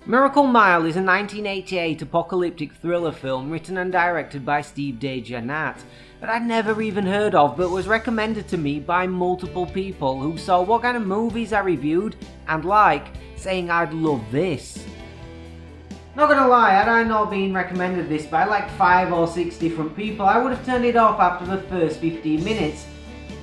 Miracle Mile is a 1988 apocalyptic thriller film written and directed by Steve Dejanat that I'd never even heard of, but was recommended to me by multiple people who saw what kind of movies I reviewed and saying I'd love this. Not gonna lie, had I not been recommended this by like 5 or 6 different people, I would have turned it off after the first 15 minutes.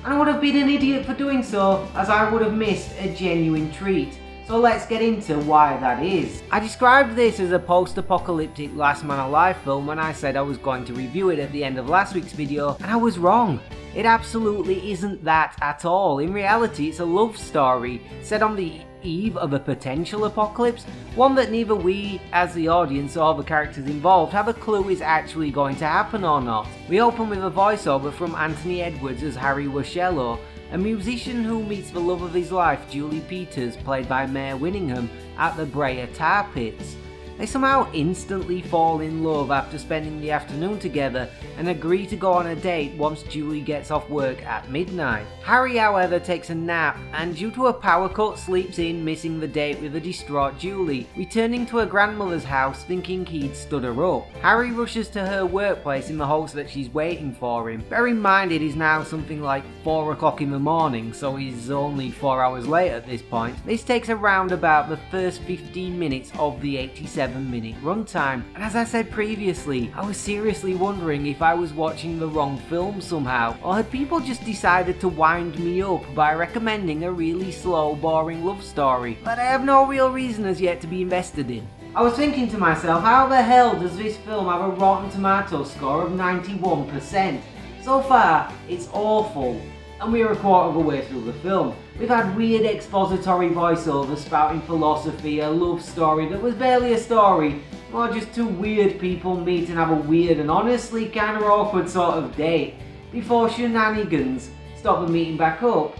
And I would have been an idiot for doing so, as I would have missed a genuine treat. So let's get into why that is. I described this as a post-apocalyptic Last Man Alive film when I said I was going to review it at the end of last week's video, and I was wrong. It absolutely isn't that at all. In reality, it's a love story set on the eve of a potential apocalypse, one that neither we as the audience or the characters involved have a clue is actually going to happen or not. We open with a voiceover from Anthony Edwards as Harry Washello, a musician who meets the love of his life, Julie Peters, played by Mare Winningham, at the Brea Tar Pits. They somehow instantly fall in love after spending the afternoon together and agree to go on a date once Julie gets off work at midnight. Harry, however, takes a nap and due to a power cut sleeps in, missing the date with a distraught Julie, returning to her grandmother's house thinking he'd stood her up. Harry rushes to her workplace in the hopes that she's waiting for him. Bear in mind it is now something like 4 o'clock in the morning, so he's only 4 hours late at this point. This takes around about the first 15 minutes of the 87-minute runtime, and as I said previously, I was seriously wondering if I was watching the wrong film somehow, or had people just decided to wind me up by recommending a really slow, boring love story that I have no real reason as yet to be invested in. I was thinking to myself, how the hell does this film have a Rotten Tomatoes score of 91%? So far, it's awful. And we're a quarter of the way through the film. We've had weird expository voiceovers spouting philosophy, a love story that was barely a story, or just two weird people meet and have a weird and honestly kind of awkward sort of date, before shenanigans stop them meeting back up.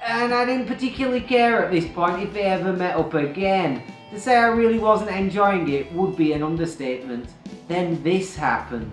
And I didn't particularly care at this point if they ever met up again. To say I really wasn't enjoying it would be an understatement. Then this happened.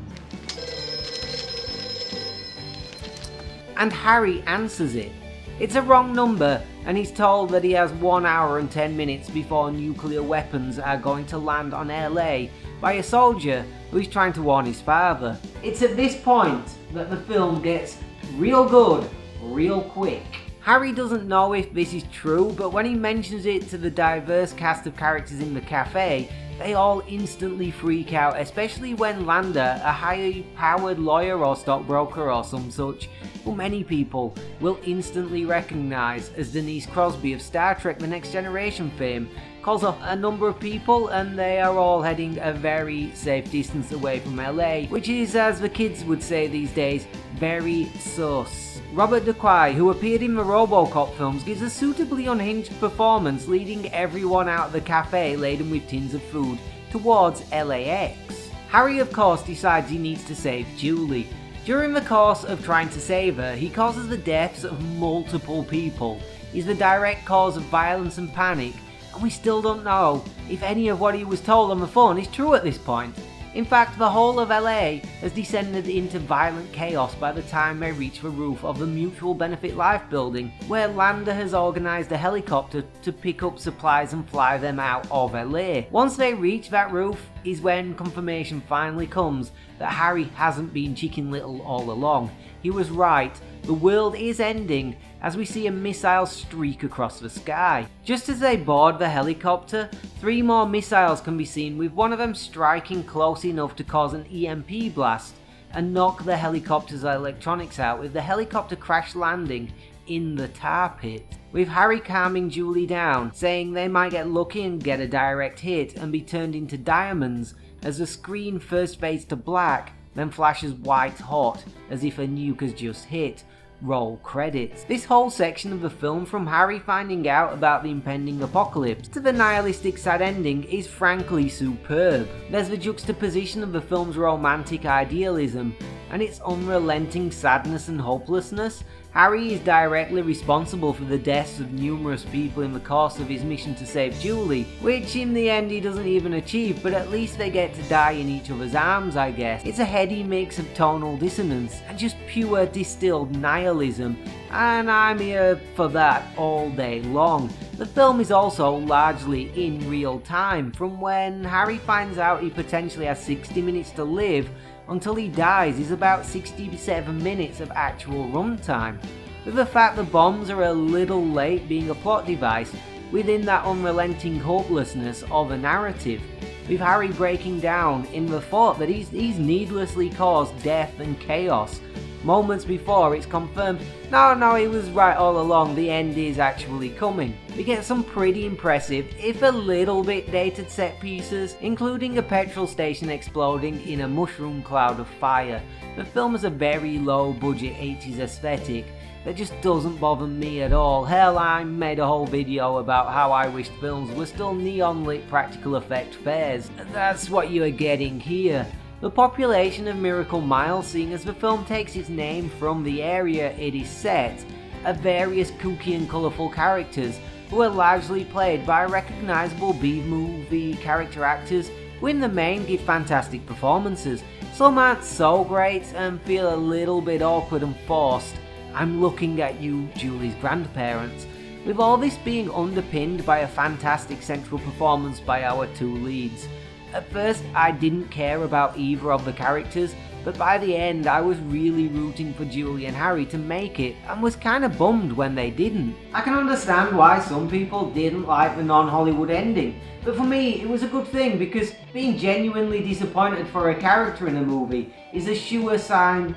And Harry answers it. It's a wrong number, and he's told that he has 1 hour and 10 minutes before nuclear weapons are going to land on LA by a soldier who is trying to warn his father. It's at this point that the film gets real good, real quick. Harry doesn't know if this is true, but when he mentions it to the diverse cast of characters in the cafe, they all instantly freak out, especially when Landa, a highly powered lawyer or stockbroker or some such, who many people will instantly recognise as Denise Crosby of Star Trek The Next Generation fame, calls up a number of people and they are all heading a very safe distance away from LA, which is, as the kids would say these days, very sus. Robert Duquois, who appeared in the RoboCop films, gives a suitably unhinged performance, leading everyone out of the cafe laden with tins of food towards LAX. Harry, of course, decides he needs to save Julie. During the course of trying to save her, he causes the deaths of multiple people. He's the direct cause of violence and panic, and we still don't know if any of what he was told on the phone is true at this point. In fact, the whole of LA has descended into violent chaos by the time they reach the roof of the Mutual Benefit Life building, where Landa has organised a helicopter to pick up supplies and fly them out of LA. Once they reach that roof is when confirmation finally comes that Harry hasn't been Chicken Little all along. He was right, the world is ending as we see a missile streak across the sky. Just as they board the helicopter, 3 more missiles can be seen, with one of them striking close enough to cause an EMP blast and knock the helicopter's electronics out, with the helicopter crash landing in the tar pit. With Harry calming Julie down, saying they might get lucky and get a direct hit and be turned into diamonds, as the screen first fades to black, then flashes white hot as if a nuke has just hit. Roll credits. This whole section of the film, from Harry finding out about the impending apocalypse to the nihilistic sad ending, is frankly superb. There's the juxtaposition of the film's romantic idealism and its unrelenting sadness and hopelessness. Harry is directly responsible for the deaths of numerous people in the course of his mission to save Julie, which in the end he doesn't even achieve, but at least they get to die in each other's arms, I guess. It's a heady mix of tonal dissonance and just pure distilled nihilism, and I'm here for that all day long. The film is also largely in real time, from when Harry finds out he potentially has 60 minutes to live until he dies is about 67 minutes of actual runtime, with the fact the bombs are a little late being a plot device within that unrelenting hopelessness of a narrative, with Harry breaking down in the thought that he's needlessly caused death and chaos moments before it's confirmed, no, he was right all along, the end is actually coming. We get some pretty impressive, if a little bit dated set pieces, including a petrol station exploding in a mushroom cloud of fire. The film has a very low budget 80s aesthetic that just doesn't bother me at all. Hell, I made a whole video about how I wished films were still neon lit practical effect fairs. That's what you are getting here. The population of Miracle Mile, seeing as the film takes its name from the area it is set, are various kooky and colourful characters who are largely played by recognisable B-movie character actors who in the main give fantastic performances. Some aren't so great and feel a little bit awkward and forced. I'm looking at you, Julie's grandparents. With all this being underpinned by a fantastic central performance by our two leads. At first, I didn't care about either of the characters, but by the end I was really rooting for Julie and Harry to make it, and was kinda bummed when they didn't. I can understand why some people didn't like the non-Hollywood ending, but for me it was a good thing, because being genuinely disappointed for a character in a movie is a sure sign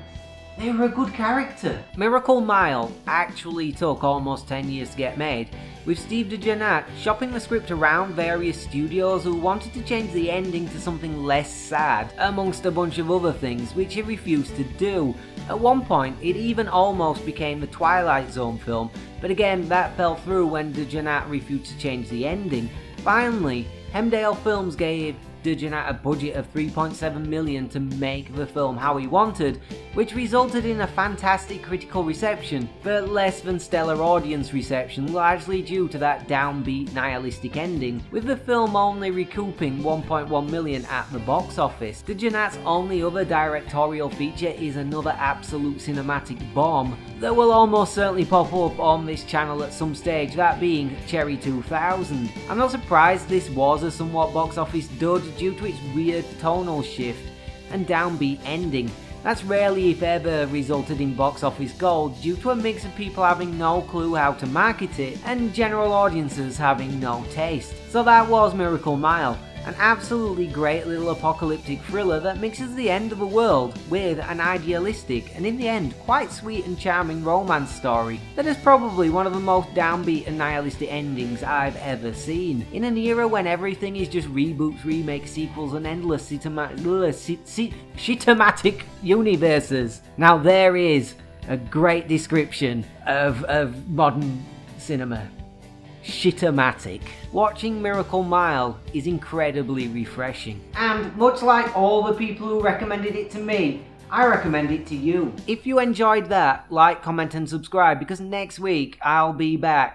they were a good character. Miracle Mile actually took almost 10 years to get made, with Steve DeJarnette shopping the script around various studios who wanted to change the ending to something less sad, amongst a bunch of other things, which he refused to do. At one point, it even almost became the Twilight Zone film, but again, that fell through when DeJarnette refused to change the ending. Finally, Hemdale Films gave DeJarnette a budget of $3.7 million to make the film how he wanted, which resulted in a fantastic critical reception, but less than stellar audience reception, largely due to that downbeat nihilistic ending, with the film only recouping $1.1 million at the box office. DeJarnette's only other directorial feature is another absolute cinematic bomb that will almost certainly pop up on this channel at some stage, that being Cherry 2000. I'm not surprised this was a somewhat box office dud due to its weird tonal shift and downbeat ending. That's rarely if ever resulted in box office gold due to a mix of people having no clue how to market it and general audiences having no taste. So that was Miracle Mile, an absolutely great little apocalyptic thriller that mixes the end of the world with an idealistic and in the end quite sweet and charming romance story that is probably one of the most downbeat and nihilistic endings I've ever seen. In an era when everything is just reboots, remakes, sequels and endless shitematic universes. Now there is a great description of modern cinema. Shitematic. Watching Miracle Mile is incredibly refreshing. And much like all the people who recommended it to me, I recommend it to you. If you enjoyed that, like, comment and subscribe, because next week I'll be back